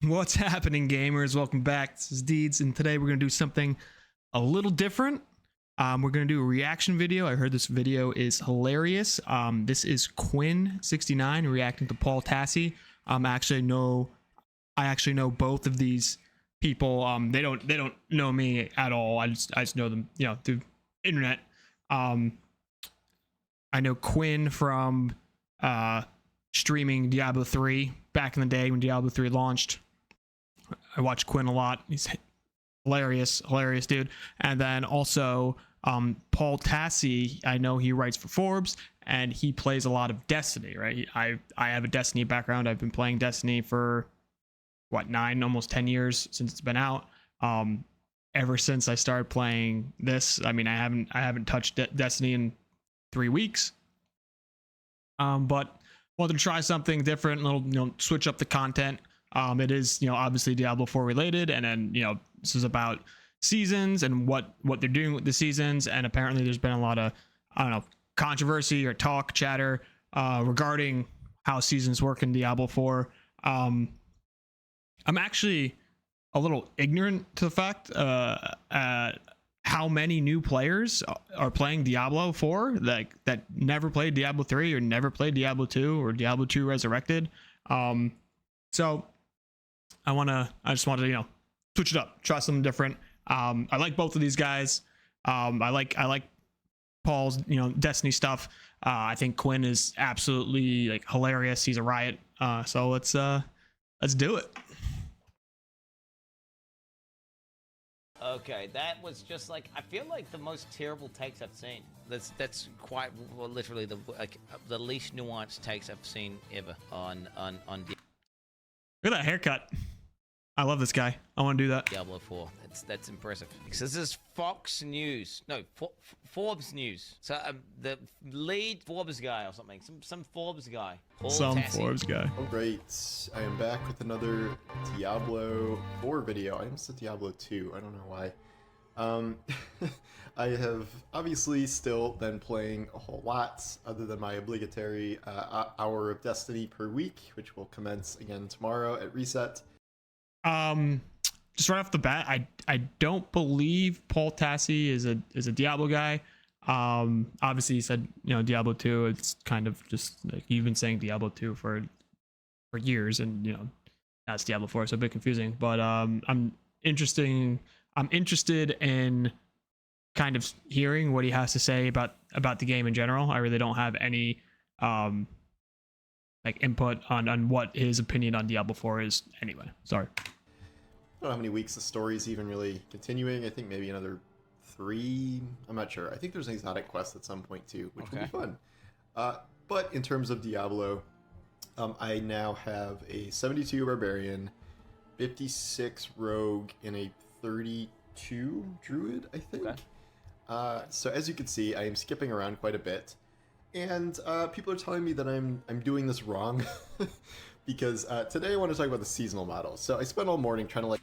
What's happening, gamers? Welcome back. This is Deeds, and today we're going to do something a little different. We're going to do a reaction video. I heard this video is hilarious. This is Quin69 reacting to Paul Tassi. I actually know both of these people. They don't know me at all. I just know them, through internet. I know Quin from streaming Diablo 3 back in the day when Diablo 3 launched. I watch Quin a lot. He's hilarious dude. And then also Paul Tassi, I know he writes for Forbes and he plays a lot of Destiny, right? I have a Destiny background. I've been playing Destiny for what, 9, almost 10 years since it's been out. Ever since I started playing this, I mean, I haven't touched Destiny in 3 weeks. But wanted to try something different, a little, switch up the content. It is, obviously Diablo 4 related, and then, this is about seasons and what they're doing with the seasons. And apparently there's been a lot of, controversy or chatter regarding how seasons work in Diablo 4. I'm actually a little ignorant to the fact how many new players are playing Diablo 4 that never played Diablo 3 or never played Diablo 2 or Diablo 2 Resurrected. So I just wanted to, switch it up, try something different. I like both of these guys. I like Paul's, Destiny stuff. I think Quin is absolutely hilarious. He's a riot. So let's do it. Okay, that was just I feel like the most terrible takes I've seen. That's quite literally the least nuanced takes I've seen ever on Look at that haircut. I love this guy. I want to do that. Diablo 4. That's impressive. So this is Fox News. No, Forbes News. So the lead Forbes guy or something. Some Forbes guy. Paul Tassi. Forbes guy. All right, I am back with another Diablo 4 video. I almost said Diablo 2. I don't know why. I have obviously still been playing a whole lot, other than my obligatory hour of Destiny per week, which will commence again tomorrow at reset. Just right off the bat, I don't believe Paul Tassi is a Diablo guy. Obviously he said, Diablo 2, it's kind of just you've been saying Diablo 2 for years, and now it's Diablo 4, so a bit confusing. But I'm interested in kind of hearing what he has to say about the game in general. I really don't have any input on what his opinion on Diablo 4 is anyway. Sorry. I don't know how many weeks the story is even really continuing. I think maybe another 3. I'm not sure. I think there's an exotic quest at some point too, which will be fun. But in terms of Diablo, I now have a 72 barbarian, 56 rogue, and a 32 druid, I think. Okay. So as you can see, I am skipping around quite a bit, and people are telling me that I'm doing this wrong. Because today I want to talk about the seasonal model. So I spent all morning trying to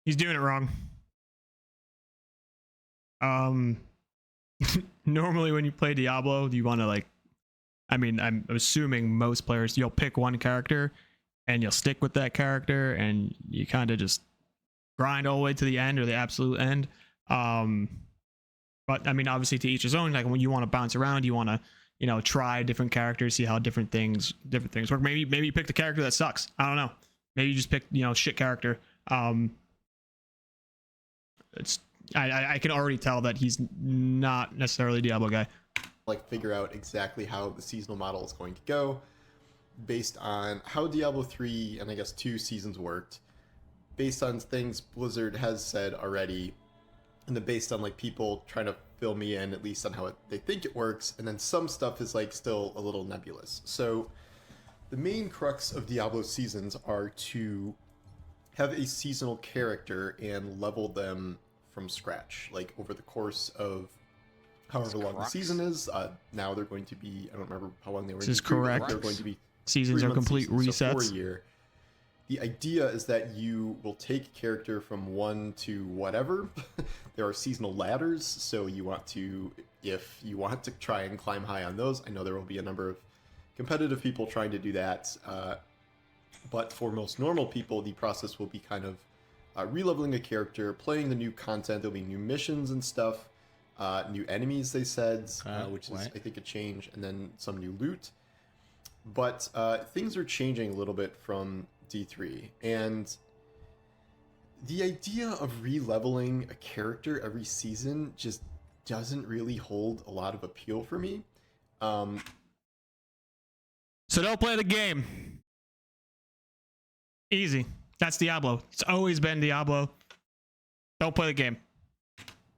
He's doing it wrong. Normally when you play Diablo, you want to I'm assuming most players, you'll pick one character and you'll stick with that character and you kind of just grind all the way to the end or the absolute end. But I mean, obviously to each his own. When you want to bounce around, you want to try different characters, see how different things work. Maybe you pick the character that sucks. I don't know. Maybe you just pick shit character. I can already tell that he's not necessarily a Diablo guy. Figure out exactly how the seasonal model is going to go, based on how Diablo 3 and I guess 2 seasons worked, based on things Blizzard has said already, and then based on people trying to fill me in at least on how they think it works, and then some stuff is still a little nebulous. So the main crux of Diablo seasons are to have a seasonal character and level them from scratch, over the course of however long the season is. Now they're going to be, I don't remember how long they were. This is correct. They're going to be seasons are complete resets. So for a year. The idea is that you will take a character from 1 to whatever. There are seasonal ladders, so you want to, if you want to try and climb high on those, I know there will be a number of competitive people trying to do that. But for most normal people, the process will be kind of re-leveling a character, playing the new content. There'll be new missions and stuff, new enemies, they said, which is, I think, a change, and then some new loot. But things are changing a little bit from D3, and the idea of re-leveling a character every season just doesn't really hold a lot of appeal for me. So don't play the game. Easy. That's Diablo. It's always been Diablo. Don't play the game.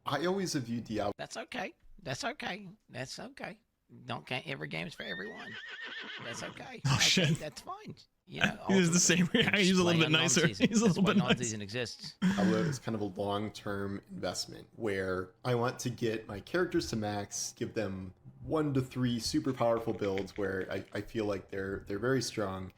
I always have viewed Diablo. That's okay. That's okay. That's okay. Don't can't every game's for everyone. That's okay. Oh, okay, shit. That's fine. You know, He's the same. He's a little bit nicer. He's a little bit nicer. Non-season exists. Diablo is kind of a long-term investment where I want to get my characters to max, give them 1 to 3 super powerful builds where I feel like they're very strong,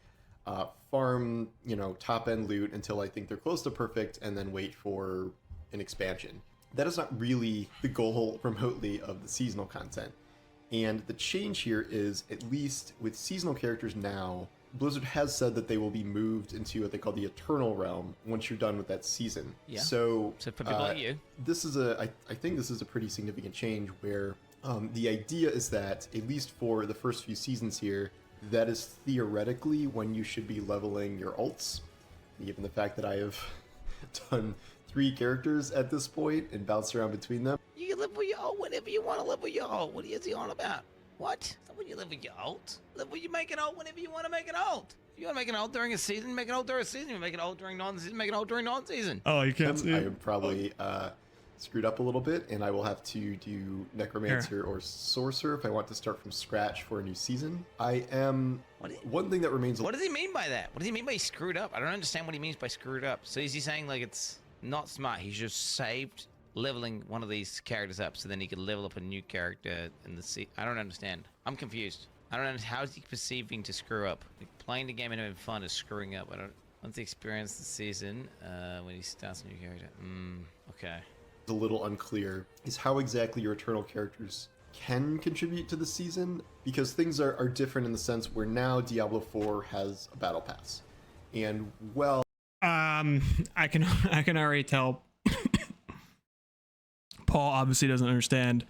farm, you know, top-end loot until I think they're close to perfect, and then wait for an expansion. That is not really the goal remotely of the seasonal content. And the change here is, at least with seasonal characters now, Blizzard has said that they will be moved into what they call the Eternal Realm once you're done with that season. Yeah. So for people like you, this is I think this is a pretty significant change where the idea is that, at least for the first few seasons here, that is theoretically when you should be leveling your alts. Given the fact that I have done 3 characters at this point and bounced around between them. you can level your ult whenever you want to level your ult. What is he on about? What? It's not when you level your ult. Level you make an ult whenever you want to make an ult. If you want to make an ult during a season, make an ult during a season. You make an ult during non-season, make an ult during non-season. Oh, you can't see I it. am probably screwed up a little bit, and I will have to do Necromancer or Sorcerer if I want to start from scratch for a new season. I am... One thing that remains... What does he mean by that? What does he mean by screwed up? I don't understand what he means by screwed up. So is he saying like it's not smart? He's just saved leveling one of these characters up so then he could level up a new character in the I don't understand. I'm confused. I don't understand. How is he perceiving to screw up? Like, playing the game and having fun is screwing up. I don't... Once he experiences the season, when he starts a new character. Okay. A little unclear is how exactly your Eternal characters can contribute to the season, because things are different in the sense where now Diablo 4 has a battle pass, and well, I can already tell Paul obviously doesn't understand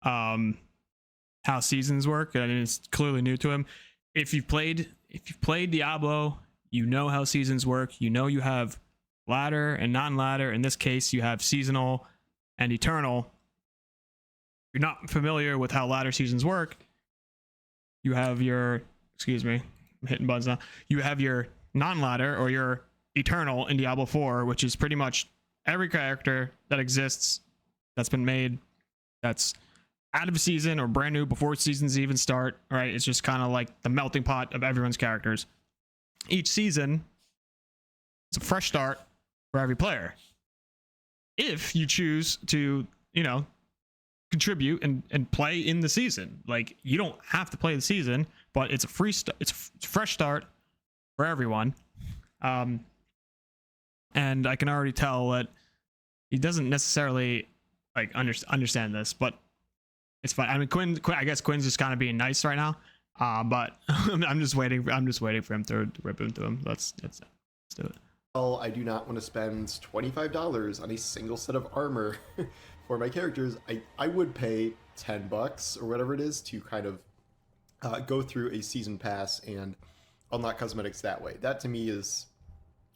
how seasons work, and it's clearly new to him. If you've played Diablo, you know how seasons work. You know you have ladder and non-ladder. In this case, you have seasonal and eternal. If you're not familiar with how ladder seasons work, you have your, excuse me, I'm hitting buttons now. You have your non-ladder or your eternal in Diablo 4, which is pretty much every character that exists that's been made that's out of a season or brand new before seasons even start, right? It's just kind of like the melting pot of everyone's characters. Each season, it's a fresh start for every player. If you choose to, you know, contribute and play in the season, like, you don't have to play the season, but it's a it's a fresh start for everyone. And I can already tell that he doesn't necessarily like understand this, but it's fine. I mean, Quinn, I guess Quinn's just kind of being nice right now. But I'm just waiting for him to rip into him. Let's do it. Well, I do not want to spend $25 on a single set of armor for my characters. I would pay $10 or whatever it is to kind of go through a season pass and unlock cosmetics that way. That to me is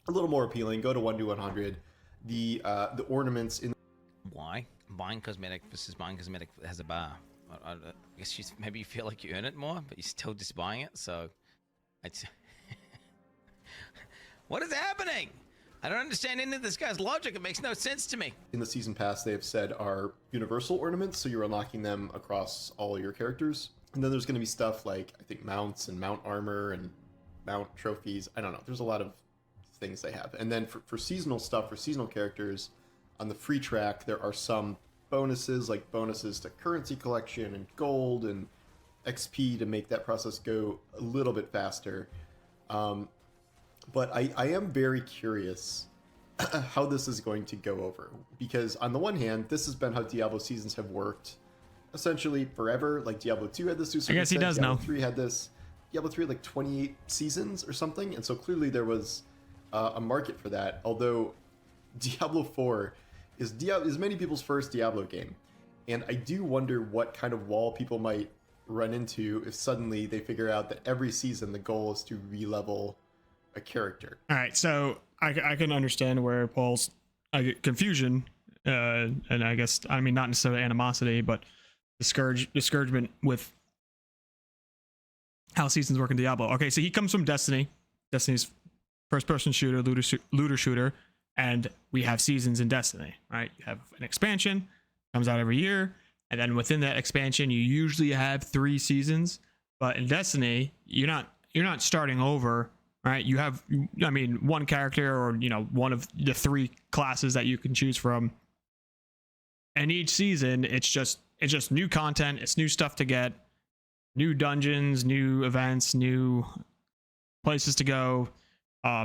a little more appealing. Go to 1 to 100. The ornaments in... Why? Buying cosmetic versus buying cosmetic has a bar. I guess maybe you feel like you earn it more, but you're still just buying it. So, it's what is happening? I don't understand any of this guy's logic. It makes no sense to me. In the season pass, they have said are universal ornaments, so you're unlocking them across all your characters. And then there's going to be stuff like, I think, mounts and mount armor and mount trophies. I don't know. There's a lot of things they have. And then for seasonal stuff, for seasonal characters, on the free track, there are some bonuses, like bonuses to currency collection and gold and XP to make that process go a little bit faster. But I am very curious how this is going to go over, because on the one hand, this has been how Diablo seasons have worked essentially forever. Like Diablo 2 had this to a certain I guess he extent, does Diablo know. 3 had this. Diablo 3 had like 28 seasons or something, and so clearly there was a market for that. Although Diablo 4 is many people's first Diablo game, and I do wonder what kind of wall people might run into if suddenly they figure out that every season the goal is to re-level a character. All right, so I can understand where Paul's confusion, and I guess, I mean, not necessarily animosity, but discouragement with how seasons work in Diablo. Okay, so he comes from Destiny's first-person shooter, looter shooter, and we have seasons in Destiny, right? You have an expansion, comes out every year, and then within that expansion, you usually have 3 seasons. But in Destiny, you're not starting over, right? You have, I mean, one character, or one of the 3 classes that you can choose from, and each season it's just new content, it's new stuff to get, new dungeons, new events, new places to go,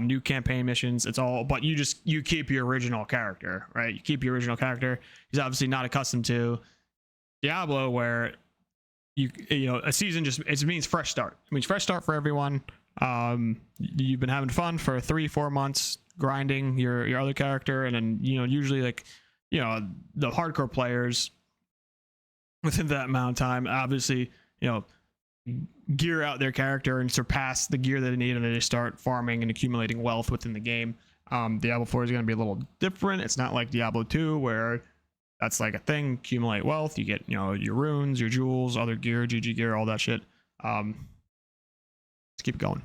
new campaign missions. It's all, but you keep your original character, right? You keep your original character. He's obviously not accustomed to Diablo, where a season it means fresh start. It means fresh start for everyone. You've been having fun for 3-4 months grinding your other character, and then usually the hardcore players within that amount of time obviously gear out their character and surpass the gear that they need, and they just start farming and accumulating wealth within the game. Diablo 4 is going to be a little different. It's not like Diablo 2 where that's like a thing. Accumulate wealth, you get your runes, your jewels, other gear, GG gear, all that shit. Let's keep it going.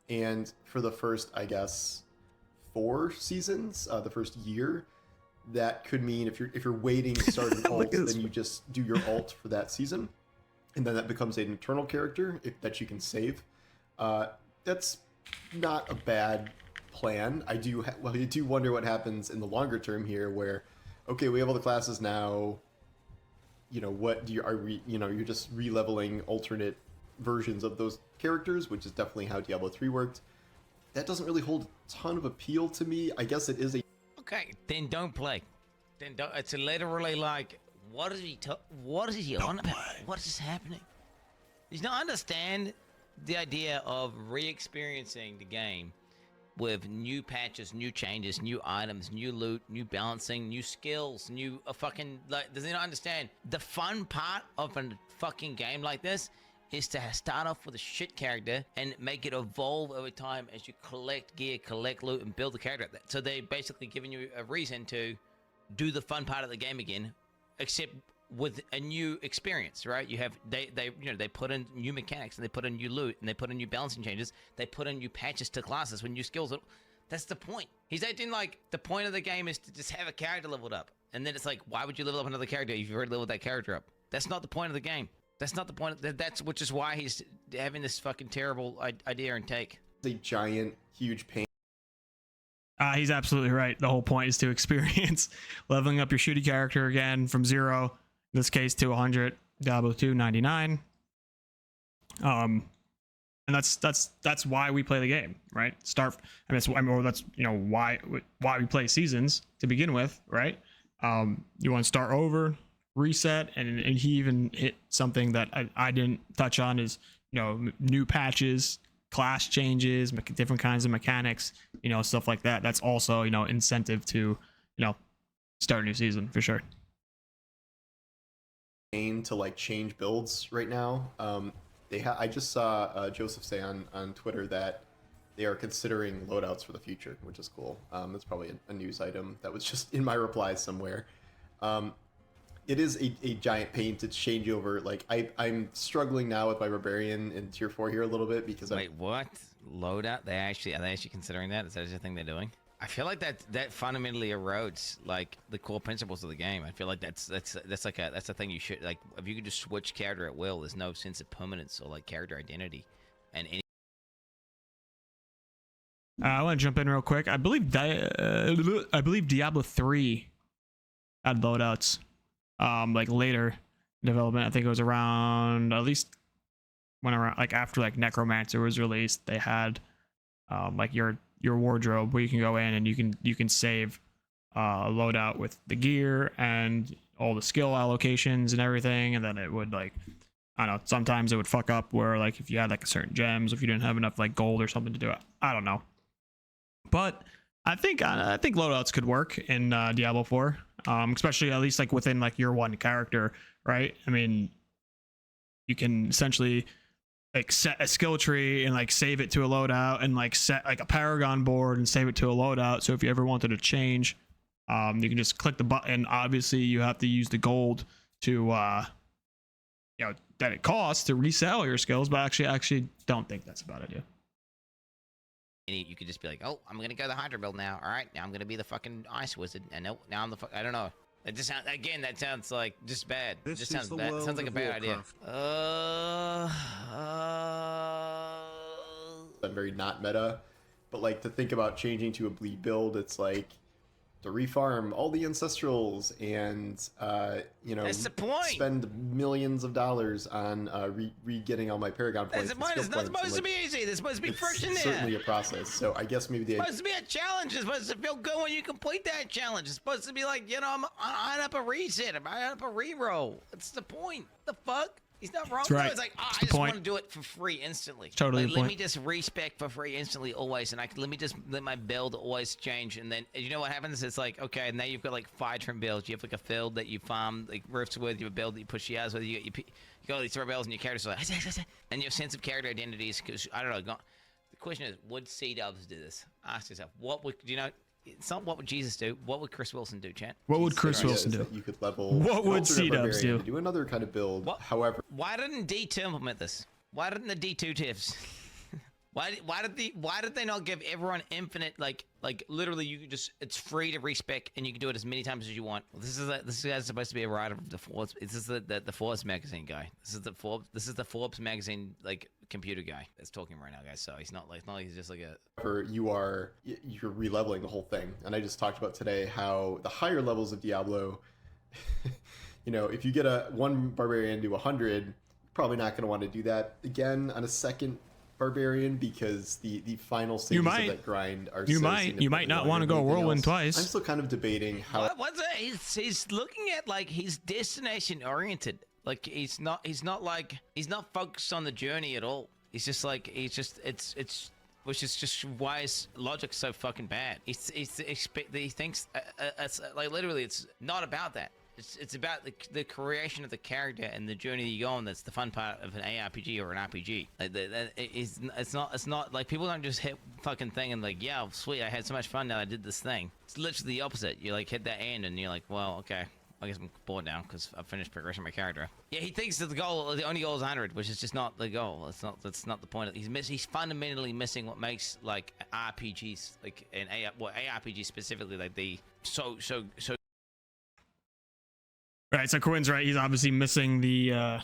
And for the first, I guess, 4 seasons, the first year, that could mean if you're waiting to start an alt, then you just do your alt for that season, and then that becomes an internal character that you can save. That's not a bad plan. I do wonder what happens in the longer term here, where okay, we have all the classes now. What do you're just re-leveling alternate versions of those characters, which is definitely how Diablo 3 worked. That doesn't really hold a ton of appeal to me. I guess it is a Okay, then don't play. Then don't. It's literally like, what is he on about? What is happening? Does not understand the idea of re-experiencing the game with new patches, new changes, new items, new loot, new balancing, new skills, new fucking, like, does he not understand the fun part of a fucking game like this is to start off with a shit character and make it evolve over time as you collect gear, collect loot, and build the character. So they're basically giving you a reason to do the fun part of the game again, except with a new experience, right? You have they put in new mechanics, and they put in new loot, and they put in new balancing changes. They put in new patches to classes with new skills. That's the point. He's acting like the point of the game is to just have a character leveled up, and then it's like, why would you level up another character if you've already leveled that character up? That's not the point of the game. That's not the point. Which is why he's having this fucking terrible idea and take. a giant, huge pain. He's absolutely right. The whole point is to experience leveling up your shooty character again from 0, in this case, to 100. Diablo 2 99. And that's why we play the game, right? That's why we play seasons to begin with, right? You want to start over, reset, and he even hit something that I didn't touch on is new patches, class changes, different kinds of mechanics, stuff like that. That's also incentive to start a new season for sure. To like change builds right now. I just saw Joseph say on Twitter that they are considering loadouts for the future, which is cool. That's probably a news item that was just in my replies somewhere. It is a giant pain to change over. Like I'm struggling now with my barbarian in tier 4 here a little bit because what loadout? Are they actually considering that? Is that the thing they're doing? I feel like that fundamentally erodes like the core principles of the game. I feel like that's a thing you should like. If you could just switch character at will, there's no sense of permanence or like character identity. And I want to jump in real quick. I believe Diablo 3 had loadouts. Like later development. I think it was around after like Necromancer was released. They had like your wardrobe where you can go in and you can save a loadout with the gear and all the skill allocations and everything, and then it would like I don't know, sometimes it would fuck up where like if you had like a certain gems, if you didn't have enough like gold or something to do it. I don't know. But I think loadouts could work in Diablo 4, especially at least like within like your one character, right? I mean, you can essentially like set a skill tree and like save it to a loadout, and like set like a paragon board and save it to a loadout. So if you ever wanted to change, you can just click the button. Obviously, you have to use the gold to that it costs to resell your skills, but I actually don't think that's a bad idea. And you could just be like, oh, I'm gonna go the Hydra build now. All right, now I'm gonna be the fucking Ice Wizard, and now I'm the I don't know. It just sounds, again, that sounds like just bad. It just sounds bad. It sounds like a bad idea. I'm very not meta, but like to think about changing to a bleed build, it's like to refarm all the ancestrals and that's the point. Spend millions of dollars on re-getting all my paragon points. It's not supposed to be easy. There's supposed to be friction there. It's certainly a process. So I guess maybe it's supposed to be a challenge. It's supposed to feel good when you complete that challenge. It's supposed to be like, I'm on up a reset. I'm on up a reroll. That's the point. The fuck? He's not wrong. That's right. No, it's like, I just want to do it for free instantly. Totally. Like, let me just respec for free instantly always, and let my build always change. And then you know what happens? It's like, okay, now you've got like 5 different builds. You have like a build that you farm like rifts with. You have a build that you push Yaz with. You got all these 3 builds, and your character's like, and you have sense of character identities. Because I don't know. The question is, would C-dubs do this? Ask yourself, what would it's not what would Jesus do. What would Chris Wilson do, chat? What would Chris Wilson do? You could level. What would C-dubs do? Do another kind of build. However, why didn't D2 implement this? Why didn't the D2 tips? Why did they not give everyone infinite like literally you could just, it's free to respec and you can do it as many times as you want. This guy's supposed to be a writer of the Forbes. This is the Forbes magazine guy. This is the Forbes magazine like computer guy that's talking right now, guys. So he's not like he's just like a. You're re-leveling the whole thing, and I just talked about today how the higher levels of Diablo, if you get one barbarian to 100, probably not going to want to do that again on a second barbarian because the final stages of that grind are. You might not want to go whirlwind twice. I'm still kind of debating how. What's that? He's looking at like he's destination oriented. Like he's not focused on the journey at all. He's just like it's which is just why his logic's so fucking bad. He thinks like literally it's not about that. It's about the creation of the character and the journey you go on. That's the fun part of an ARPG or an RPG. Like it's not like people don't just hit fucking thing and like, yeah, sweet, I had so much fun now I did this thing. It's literally the opposite. You like hit that end and you're like, well, okay, I guess I'm bored now because I've finished progressing my character. Yeah, he thinks that the only goal is 100, which is just not the goal. That's not the point. He's fundamentally missing what makes like RPGs like ARPGs specifically like so. Right, so Quinn's right. He's obviously missing the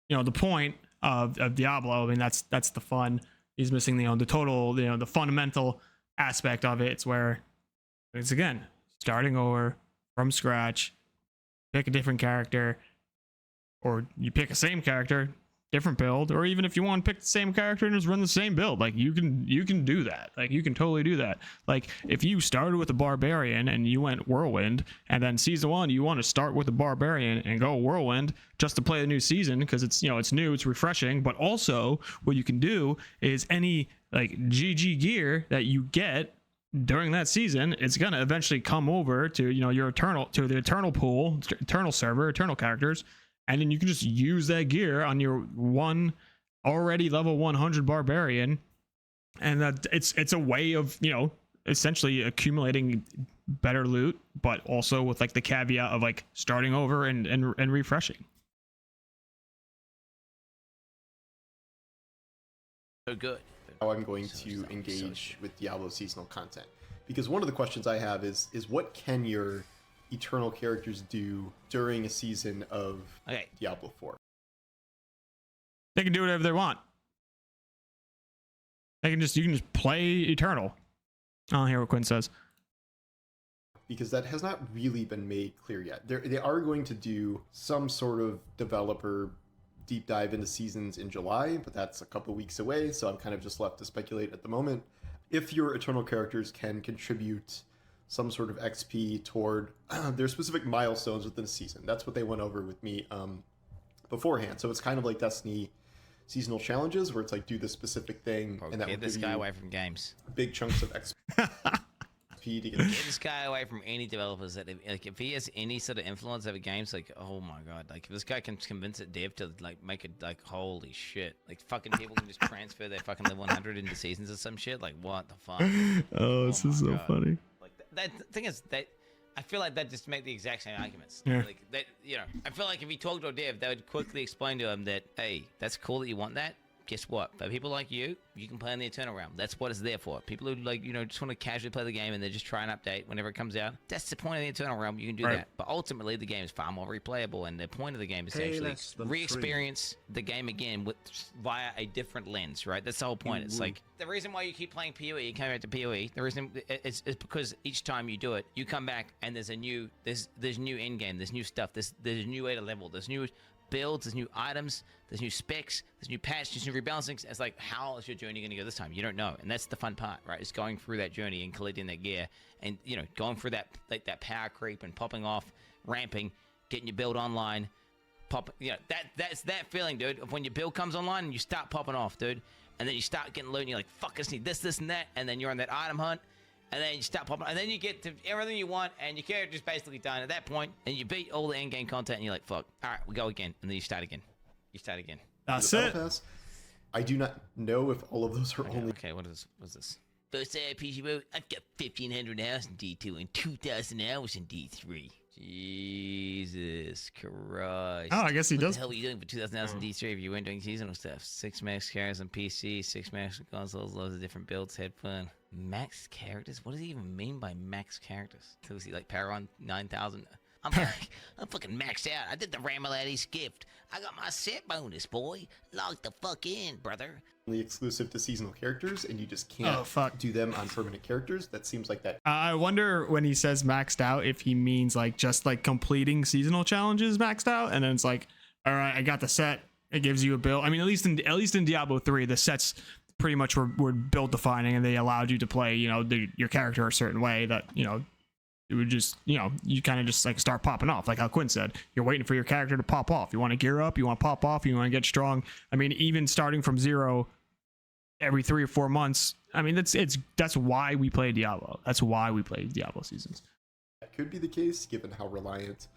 the point of Diablo. I mean, that's the fun. He's missing the total, the fundamental aspect of it. It's where it's again starting over from scratch, pick a different character, or you pick a same character, different build, or even if you want to pick the same character and just run the same build, like you can do that. Like you can totally do that. Like if you started with a barbarian and you went whirlwind, and then season 1 you want to start with a barbarian and go whirlwind just to play the new season because it's it's new, it's refreshing. But also what you can do is any like GG gear that you get during that season, it's gonna eventually come over to your the eternal pool, eternal server, eternal characters. And then you can just use that gear on your one already level 100 barbarian, and that it's a way of essentially accumulating better loot, but also with like the caveat of like starting over and refreshing. So good. How I'm going to engage with Diablo seasonal content, because one of the questions I have is what can your eternal characters do during a season of Diablo 4? They can do whatever they want. You can just play eternal. I'll hear what Quinn says. Because that has not really been made clear yet. They are going to do some sort of developer deep dive into seasons in July, but that's a couple weeks away, so I'm kind of just left to speculate at the moment. If your eternal characters can contribute some sort of XP toward their specific milestones within the season. That's what they went over with me beforehand. So it's kind of like Destiny seasonal challenges where it's like do this specific thing, Bro, and that get would this give guy you away from games. big chunks of XP to get. Get this guy away from any developers that if he has any sort of influence over games, like, oh my god, like if this guy can convince a dev to like make it, like, holy shit, like fucking people can just transfer their fucking level 100 into seasons or some shit, like what the fuck. Oh, this is so funny. Like that thing is that I feel like that just make the exact same arguments. Yeah. Like that, you know, I feel like if he talked to a dev, they would quickly explain to him that, hey, that's cool that you want that. Guess what? For people like you, you can play in the Eternal Realm. That's what it's there for. People who, like, you know, just want to casually play the game and they just try and update whenever it comes out. That's the point of the Eternal Realm. You can do that. But ultimately, the game is far more replayable, and the point of the game is to actually re-experience the game again via a different lens, right? That's the whole point. It's like the reason why you keep playing PoE, you come back to PoE. The reason is because each time you do it, you come back and there's a new new end game. There's new stuff. There's a new way to level. There's new builds, there's new items, there's new specs, there's new patch, there's new rebalancings. It's like, how is your journey going to go this time? You don't know, and that's the fun part, right? It's going through that journey and collecting that gear, and you know, going through that like that power creep and popping off, ramping, getting your build online, pop. You know, that's that feeling, dude, of when your build comes online and you start popping off, dude, and then you start getting loot, and you're like, fuck, I just need this, and that, and then you're on that item hunt. And then you start popping, and then you get to everything you want, and your character's basically done at that point, and you beat all the end-game content, and you're like, fuck, all right, we go again, and then you start again. You start again. That's it. Pass, I do not know if all of those are only... Okay, what's this? First RPG mode, I've got 1,500 hours in D2 and 2,000 hours in D3. Jesus Christ. Oh, I guess he does. What the hell were you doing for 2,000 hours in D3 if you weren't doing seasonal stuff? 6 max characters on PC, 6 max consoles, loads of different builds, had fun. Max characters? What does he even mean by max characters? Was he like Paragon 9,000? I'm fucking maxed out. I did the Ramaladdy's gift. I got my set bonus, boy. Log the fuck in, brother. Exclusive to seasonal characters, and you just can't do them on permanent characters. That seems like that. I wonder when he says maxed out if he means like just like completing seasonal challenges maxed out, and then it's like, all right, I got the set. It gives you a build. I mean, at least in Diablo 3, the sets pretty much were build defining, and they allowed you to play, you know, your character a certain way that, you know, it would just, you know, you kind of just like start popping off, like how Quinn said. You're waiting for your character to pop off. You want to gear up, you want to pop off, you want to get strong. I mean, even starting from zero every 3 or 4 months. I mean, that's why we play Diablo. That's why we play Diablo seasons. That could be the case, given how reliant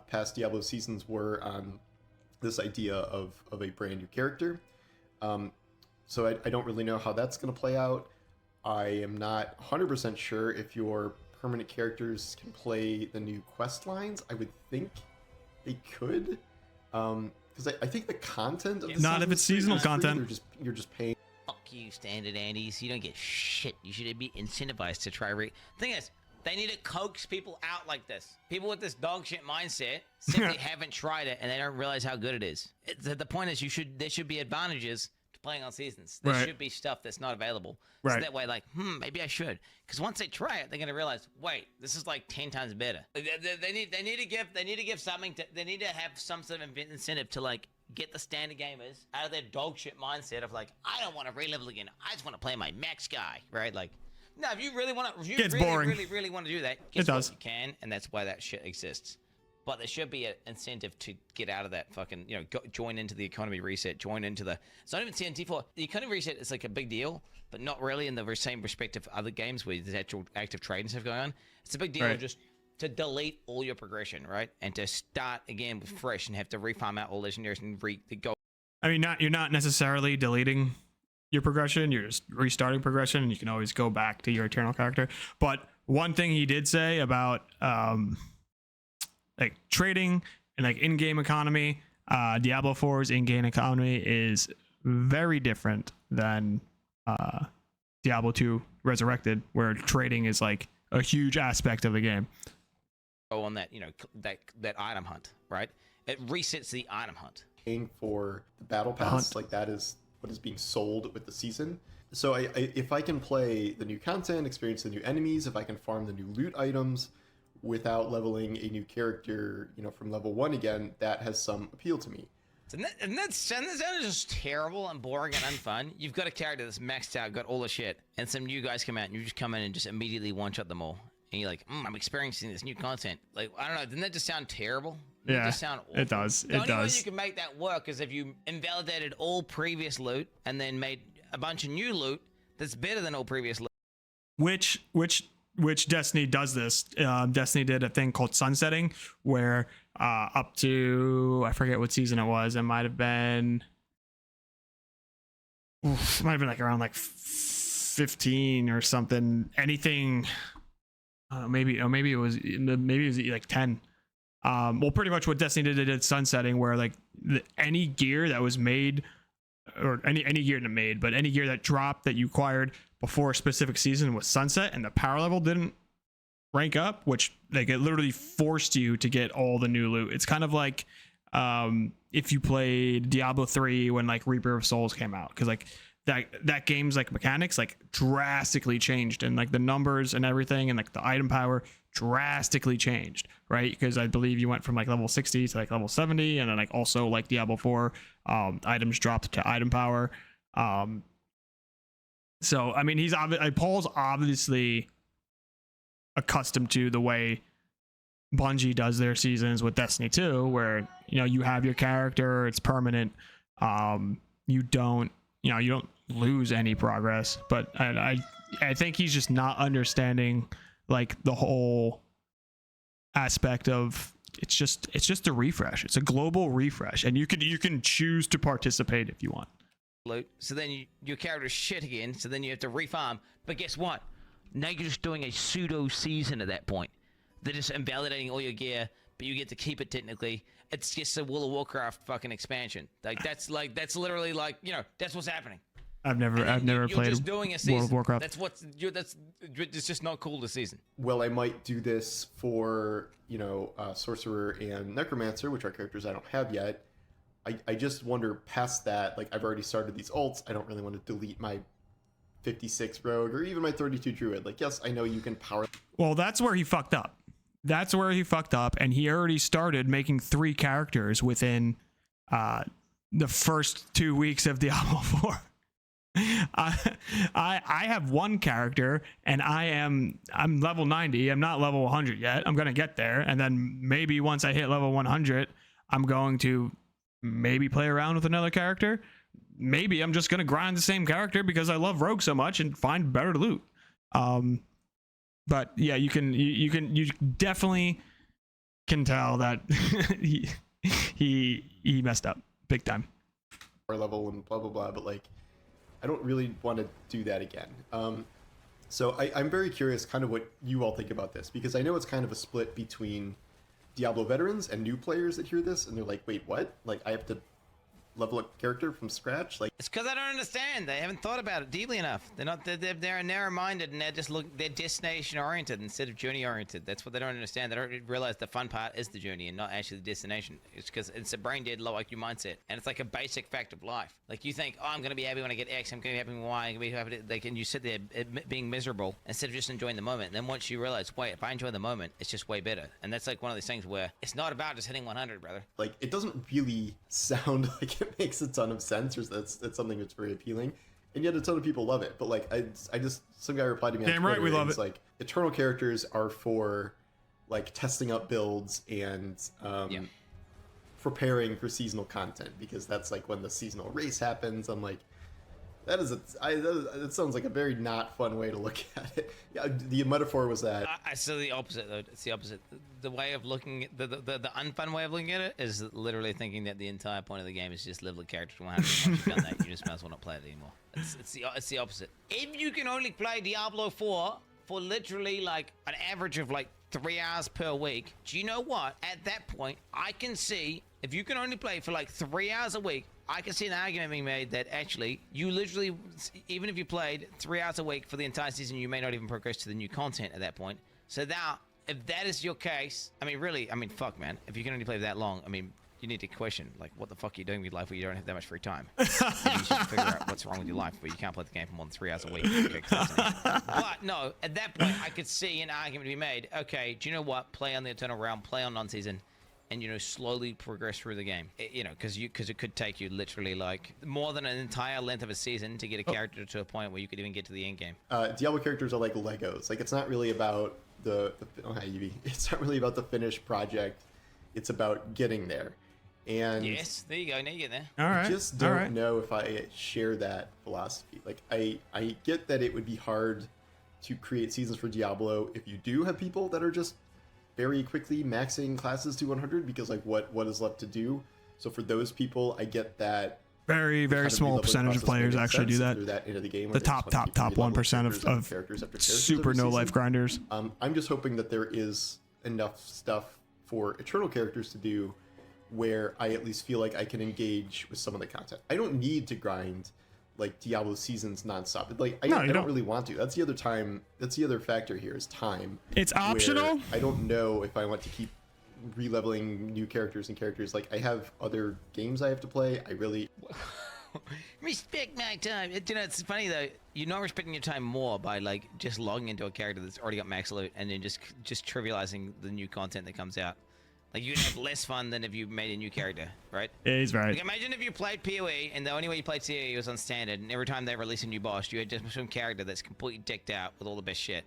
past Diablo seasons were on this idea of a brand new character. So I don't really know how that's going to play out. I am not 100% sure if your permanent characters can play the new quest lines. I would think they could, because I think the content of the not if it's seasonal content. You're just paying. Fuck you, standard Andes. You don't get shit. You should be incentivized to try. Thing is, they need to coax people out like this. People with this dog shit mindset simply haven't tried it, and they don't realize how good it is. The point is, there should be advantages to playing on seasons. There should be stuff that's not available. So that way, like, maybe I should. Because once they try it, they're gonna realize, wait, this is like 10 times better. They need to give something. They need to have some sort of incentive to like get the standard gamers out of their dog shit mindset of like, I don't want to re-level again. I just want to play my max guy, right? Like, no, if you really want to, if you really want to do that, guess what? You can, and that's why that shit exists. But there should be an incentive to get out of that fucking, you know, join into the economy reset, join into the. It's not even CNT4. The economy reset is like a big deal, but not really in the same perspective of other games where there's actual active trade and stuff going on. It's a big deal just to delete all your progression, right? And to start again with fresh and have to refarm out all legendaries and go. I mean, you're not necessarily deleting your progression. You're just restarting progression, and you can always go back to your eternal character. But one thing he did say about like trading and like in-game economy, Diablo 4's in-game economy is very different than Diablo 2 Resurrected, where trading is like a huge aspect of the game. On that, you know, that item hunt, right? It resets the item hunt. Paying for the battle pass, like that is what is being sold with the season. So if I can play the new content, experience the new enemies, if I can farm the new loot items without leveling a new character, you know, from level 1 again, that has some appeal to me. And that sounds just terrible and boring and unfun. You've got a character that's maxed out, got all the shit, and some new guys come out, and you just come in and just immediately one-shot them all. And you're like, I'm experiencing this new content. Like, I don't know, didn't that just sound terrible? Yeah, just sound awful. it does. The It only way does. you can make that work is if you invalidated all previous loot and then made a bunch of new loot that's better than all previous loot. Which Destiny does this. Destiny did a thing called sunsetting, where up to, I forget what season it was. It might have been, like around like 15 or something. Anything, maybe it was like 10. Well, pretty much what Destiny did, they did sunsetting, where like any gear that was made, or any gear that made, but any gear that dropped that you acquired before a specific season was sunset, and the power level didn't rank up, which like it literally forced you to get all the new loot. It's kind of like if you played Diablo 3 when like Reaper of Souls came out, because like that game's like mechanics like drastically changed, and like the numbers and everything and like the item power drastically changed, right? Because I believe you went from like level 60 to like level 70, and then like also like Diablo 4 items dropped to item power. So I mean, Paul's obviously accustomed to the way Bungie does their seasons with Destiny 2, where you have your character, it's permanent. You don't lose any progress, but I think he's just not understanding like the whole aspect of it's just a refresh. It's a global refresh, and you can choose to participate if you want. So then your character's shit again, so then you have to refarm. But guess what? Now you're just doing a pseudo season at that point. They're just invalidating all your gear, but you get to keep it technically. It's just a World of Warcraft fucking expansion. That's literally like, that's what's happening. I've never played just doing a season. World of Warcraft. It's just not cool this season. Well, I might do this for Sorcerer and Necromancer, which are characters I don't have yet. I just wonder past that, like I've already started these ults. I don't really want to delete my 56 rogue or even my 32 druid. Like, yes, I know you can power. Well, that's where he fucked up. And he already started making 3 characters within the first 2 weeks of Diablo 4. I have 1 character, and I'm level 90. I'm not level 100 yet. I'm gonna get there, and then maybe once I hit level 100, I'm going to maybe play around with another character. Maybe I'm just gonna grind the same character because I love rogue so much and find better loot. But yeah, you definitely can tell that he messed up big time. Level and blah blah blah, but like I don't really want to do that again. So I'm very curious kind of what you all think about this, because I know it's kind of a split between Diablo veterans and new players that hear this and they're like, wait, what? Like I have to level a character from scratch? Like, it's because I don't understand. They haven't thought about it deeply enough. They're narrow-minded, and they're destination-oriented instead of journey-oriented. That's what they don't understand. They don't realize the fun part is the journey and not actually the destination. It's because it's a brain-dead, low-IQ mindset, and it's like a basic fact of life. Like you think, oh, I'm going to be happy when I get X, I'm going to be happy when Y, I'm going to be happy, like, and you sit there being miserable instead of just enjoying the moment. And then once you realize, wait, if I enjoy the moment, it's just way better. And that's like one of these things where it's not about just hitting 100, brother. Like, it doesn't really sound like it makes a ton of sense, or that's something that's very appealing, and yet a ton of people love it. But like I just, some guy replied to me on Damn Twitter, right we love it's it. like eternal characters are for like testing up builds and preparing for seasonal content, because that's like when the seasonal race happens. I'm like, that sounds like a very not fun way to look at it. Yeah, the metaphor was that. I see the opposite, though. It's the opposite. The way of looking at the unfun way of looking at it is literally thinking that the entire point of the game is just level a character to 100. Once you've done that, you just might as well not play it anymore. It's the opposite. If you can only play Diablo 4 for literally like an average of like 3 hours per week, do you know what? At that point, I can see if you can only play for like 3 hours a week, I can see an argument being made that actually you literally, even if you played 3 hours a week for the entire season, you may not even progress to the new content at that point. So now, if that is your case, I mean, really, I mean, fuck, man. If you can only play for that long, I mean, you need to question, like, what the fuck are you doing with your life where you don't have that much free time? You should figure out what's wrong with your life, but you can't play the game for more than 3 hours a week. But no, at that point, I could see an argument to be made. Okay, do you know what? Play on the Eternal Realm, play on non-season, and slowly progress through the game. Because it could take you literally like more than an entire length of a season to get a character to a point where you could even get to the end game. Diablo characters are like Legos. Like, it's not really about it's not really about the finished project. It's about getting there. And Yes, there you go. Now you get there. All right. I just all don't right. know if I share that philosophy. Like, I get that it would be hard to create seasons for Diablo if you do have people that are just very quickly maxing classes to 100, because like what is left to do. So for those people, I get that. Very, very small percentage of players actually do that. Into the game, The top 1% of super no life grinders. I'm just hoping that there is enough stuff for eternal characters to do where I at least feel like I can engage with some of the content. I don't need to grind like Diablo seasons nonstop. Like I don't really want to. That's the other time. That's the other factor here is time. It's optional. I don't know if I want to keep re-leveling new characters and characters. Like I have other games I have to play. I really respect my time. You know, it's funny though. You're not respecting your time more by like just logging into a character that's already got max loot and then just trivializing the new content that comes out. Like you can have less fun than if you made a new character, right? Yeah, he's right. Like imagine if you played PoE and the only way you played CoE was on standard, and every time they release a new boss, you had just some character that's completely decked out with all the best shit,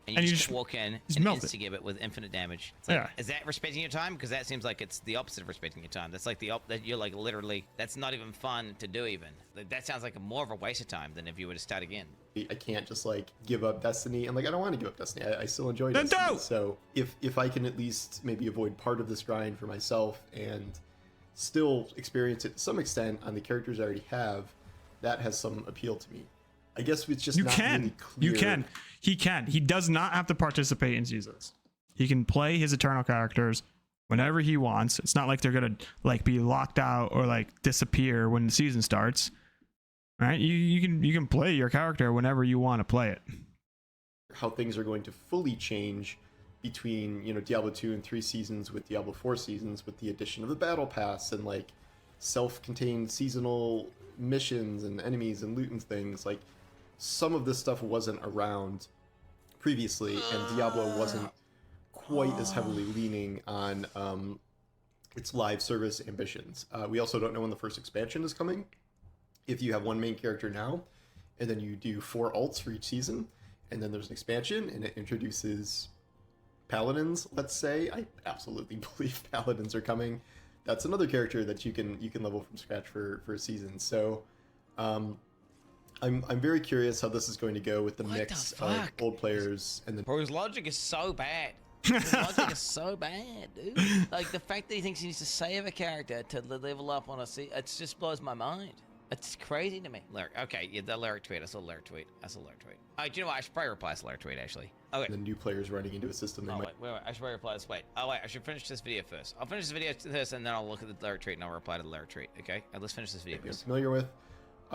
and you just walk in and insta-give it with infinite damage. It's like, is that respecting your time? Because that seems like it's the opposite of respecting your time. That's like that you're like literally, that's not even fun to do even. Like, that sounds like more of a waste of time than if you were to start again. I can't just like give up Destiny, and like I don't want to give up Destiny. I still enjoy Destiny. So if I can at least maybe avoid part of this grind for myself and still experience it to some extent on the characters I already have, that has some appeal to me. I guess it's just really clear. He can. He does not have to participate in seasons. He can play his eternal characters whenever he wants. It's not like they're gonna like be locked out or like disappear when the season starts. Right? You can play your character whenever you want to play it. How things are going to fully change between, you know, Diablo 2 and 3 seasons with Diablo 4 seasons with the addition of the battle pass and like self-contained seasonal missions and enemies and loot and things. Like some of this stuff wasn't around previously, and Diablo wasn't quite as heavily leaning on its live service ambitions. We also don't know when the first expansion is coming. If you have one main character now, and then you do 4 alts for each season, and then there's an expansion, and it introduces paladins, let's say. I absolutely believe paladins are coming. That's another character that you can level from scratch for a season. So I'm very curious how this is going to go with the mix of old players and the... Bro, his logic is so bad. His logic is so bad, dude. Like the fact that he thinks he needs to save a character to level up on a season, it just blows my mind. It's crazy to me. Okay, yeah, the lyric tweet. I saw the lyric tweet. Do you know what? I should probably reply to the lyric tweet, actually. Okay. The new players running into a system. Wait. I should probably reply to this. Wait. I should finish this video first. I'll finish this video first, and then I'll look at the lyric tweet, and I'll reply to the lyric tweet. Okay? Let's finish this video first. I'm familiar with.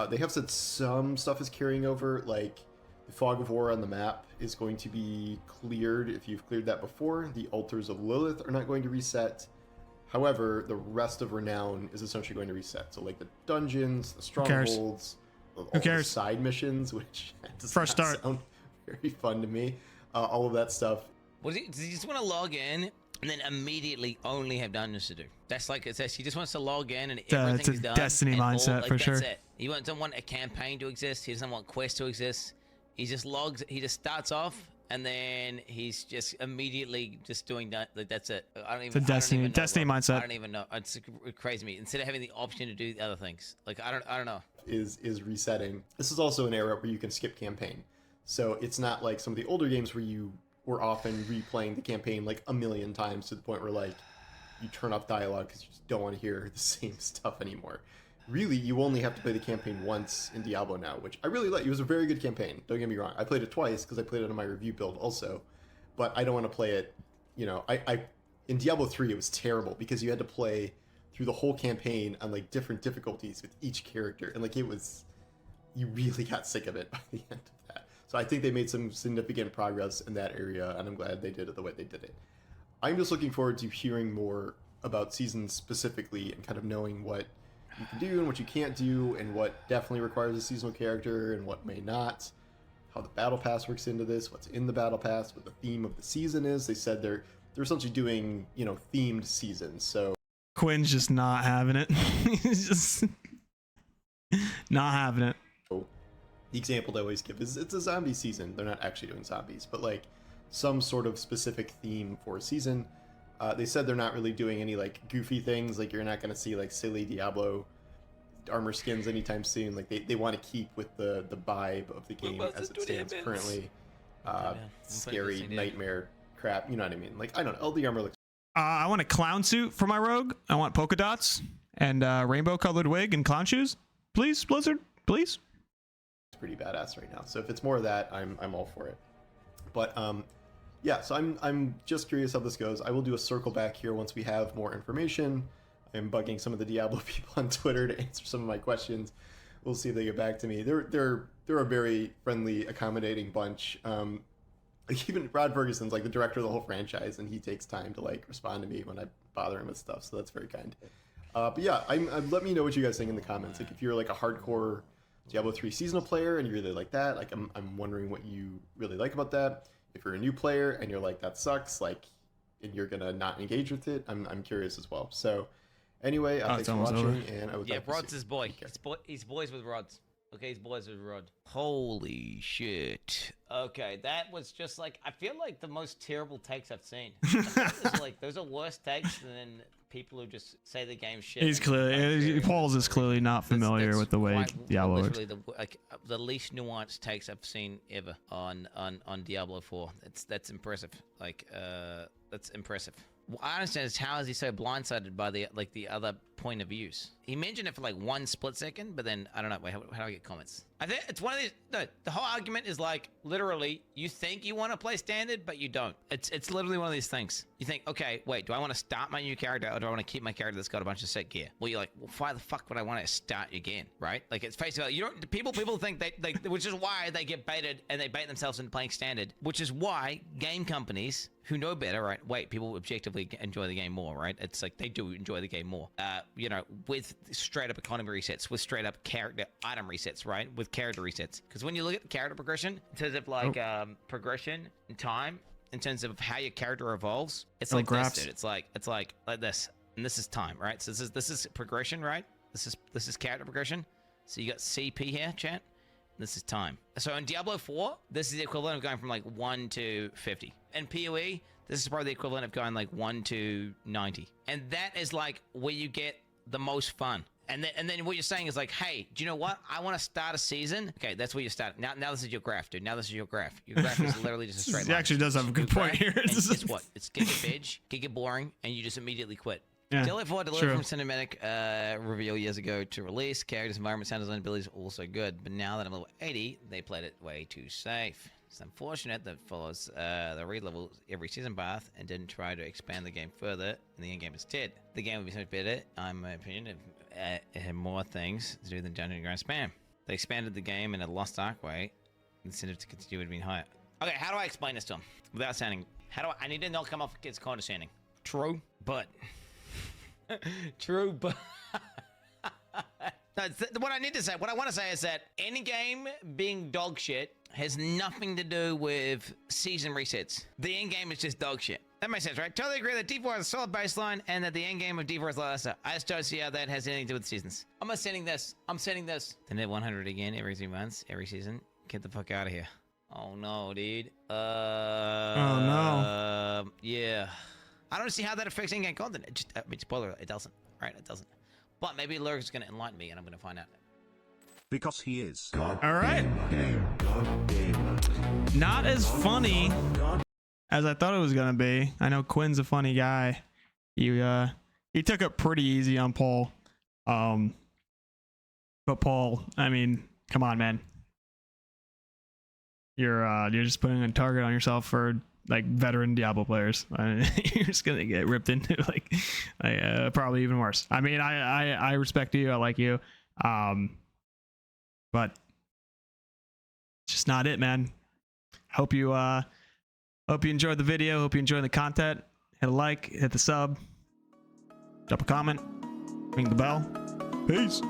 They have said some stuff is carrying over, like the Fog of War on the map is going to be cleared if you've cleared that before. The Altars of Lilith are not going to reset. However, the rest of Renown is essentially going to reset. So like the dungeons, the strongholds, all the side missions, which does not sound very fun to me. All of that stuff. Does he just want to log in and then immediately only have dungeons to do? That's like it says. He just wants to log in and everything's done. Destiny mindset for sure. That's it. He doesn't want a campaign to exist. He doesn't want quests to exist. He just logs. He just starts off. And then he's just immediately just doing that. Like that's it. I don't even. It's a Destiny mindset. I don't even know. It's crazy to me. Instead of having the option to do other things, like I don't know. Is resetting. This is also an era where you can skip campaign, so it's not like some of the older games where you were often replaying the campaign like a million times to the point where like you turn off dialogue because you just don't want to hear the same stuff anymore. Really, you only have to play the campaign once in Diablo now, which I really like. It was a very good campaign. Don't get me wrong. I played it twice because I played it on my review build also, but I don't want to play it. You know, in Diablo 3 it was terrible because you had to play through the whole campaign on like different difficulties with each character, and like you really got sick of it by the end of that. So I think they made some significant progress in that area, and I'm glad they did it the way they did it. I'm just looking forward to hearing more about seasons specifically and kind of knowing what you can do and what you can't do and what definitely requires a seasonal character and what may not, how the battle pass works into this, what's in the battle pass, what the theme of the season is. They said they're essentially doing, you know, themed seasons. So Quinn's just not having it. He's just not having it. The example they always give is it's a zombie season. They're not actually doing zombies, but like some sort of specific theme for a season. They said they're not really doing any like goofy things. Like you're not going to see like silly Diablo armor skins anytime soon. Like they want to keep with the vibe of the game as it stands currently. Scary nightmare crap. You know what I mean? Like I don't know. LD armor looks. I want a clown suit for my rogue. I want polka dots and rainbow colored wig and clown shoes. Please, Blizzard, please. It's pretty badass right now. So if it's more of that, I'm all for it. But yeah, so I'm just curious how this goes. I will do a circle back here once we have more information. I'm bugging some of the Diablo people on Twitter to answer some of my questions. We'll see if they get back to me. They're a very friendly, accommodating bunch. Like even Rod Ferguson's like the director of the whole franchise, and he takes time to like respond to me when I bother him with stuff. So that's very kind. But yeah, let me know what you guys think in the comments. Like if you're like a hardcore Diablo 3 seasonal player and you really like that, like I'm wondering what you really like about that. If you're a new player and you're like that sucks, like, and you're gonna not engage with it, I'm curious as well. So anyway, thanks for watching, and I would Rod's his boy. He's boys with Rods. Okay, he's boys with Rod. Holy shit. Okay, that was just like, I feel like the most terrible takes I've seen. Like those are worse takes than people who just say the game's shit. He's clearly, Paul's is clearly not familiar with the way Diablo works. The least nuanced takes I've seen ever on Diablo 4. That's impressive. Like that's impressive. What I understand is how is he so blindsided by the other point of views? He mentioned it for like 1 split second, but then I don't know. Wait, how do I get comments? I think it's one of these. No, the whole argument is like literally you think you want to play standard, but you don't. It's literally one of these things. You think, okay, wait, do I want to start my new character or do I want to keep my character that's got a bunch of set gear? Well, you're like, well, why the fuck would I want to start again, right? Like it's face value. You don't. People think they which is why they get baited and they bait themselves into playing standard, which is why game companies who know better, right? Wait, people objectively enjoy the game more, right? It's like they do enjoy the game more. You know, with straight up economy resets, with straight up character item resets, right? With character resets. Because when you look at the character progression, in terms of like progression in time, in terms of how your character evolves, it's like this, dude. It's like this, and this is time, right? So this is progression, right? This is character progression. So you got CP here, chat. This is time. So in Diablo 4, this is the equivalent of going from like 1 to 50. In PoE, this is probably the equivalent of going like 1 to 90. And that is like where you get the most fun. And then what you're saying is like, hey, do you know what? I want to start a season. Okay, that's where you start. Now this is your graph, dude. Now this is your graph. Your graph is literally just a straight line. He actually does have a good point here. And guess what? It's get bitch, get boring, and you just immediately quit. Yeah, Diablo 4 delivered from cinematic reveal years ago to release. Characters, environment, sound design, abilities also good. But now that I'm level 80, they played it way too safe. It's unfortunate that follows the raid level every season path and didn't try to expand the game further, and the end game instead. The game would be so much better, in my opinion, if it had more things to do than dungeon grind spam. They expanded the game in a Lost Ark way. The incentive to continue would have been higher. Okay, how do I explain this to him without sounding? I need to not come off as condescending. True, but. True, but. No, what I need to say, what I want to say is that any game being dog shit has nothing to do with season resets. The end game is just dog shit. That makes sense, right? Totally agree that D4 has a solid baseline and that the end game of D4 is lesser. I just don't see how that has anything to do with the seasons. I'm not sending this. I'm sending this. Then hit 100 again every 3 months, every season. Get the fuck out of here. Oh no, dude. Oh no. Yeah. I don't see how that affects in-game content. It just, I mean, spoiler alert, it doesn't. Right? It doesn't. But maybe Lurk is going to enlighten me, and I'm going to find out. Because he is. All right. Not as funny as I thought it was going to be. I know Quinn's a funny guy. He took it pretty easy on Paul. But Paul, I mean, come on, man. You're just putting a target on yourself for like veteran Diablo players. You're just gonna get ripped into like probably even worse. I mean, I respect you, I like you, but it's just not it, man. Hope you enjoyed the video. Hope you enjoyed the content. Hit a like, hit the sub, drop a comment, ring the bell. Peace.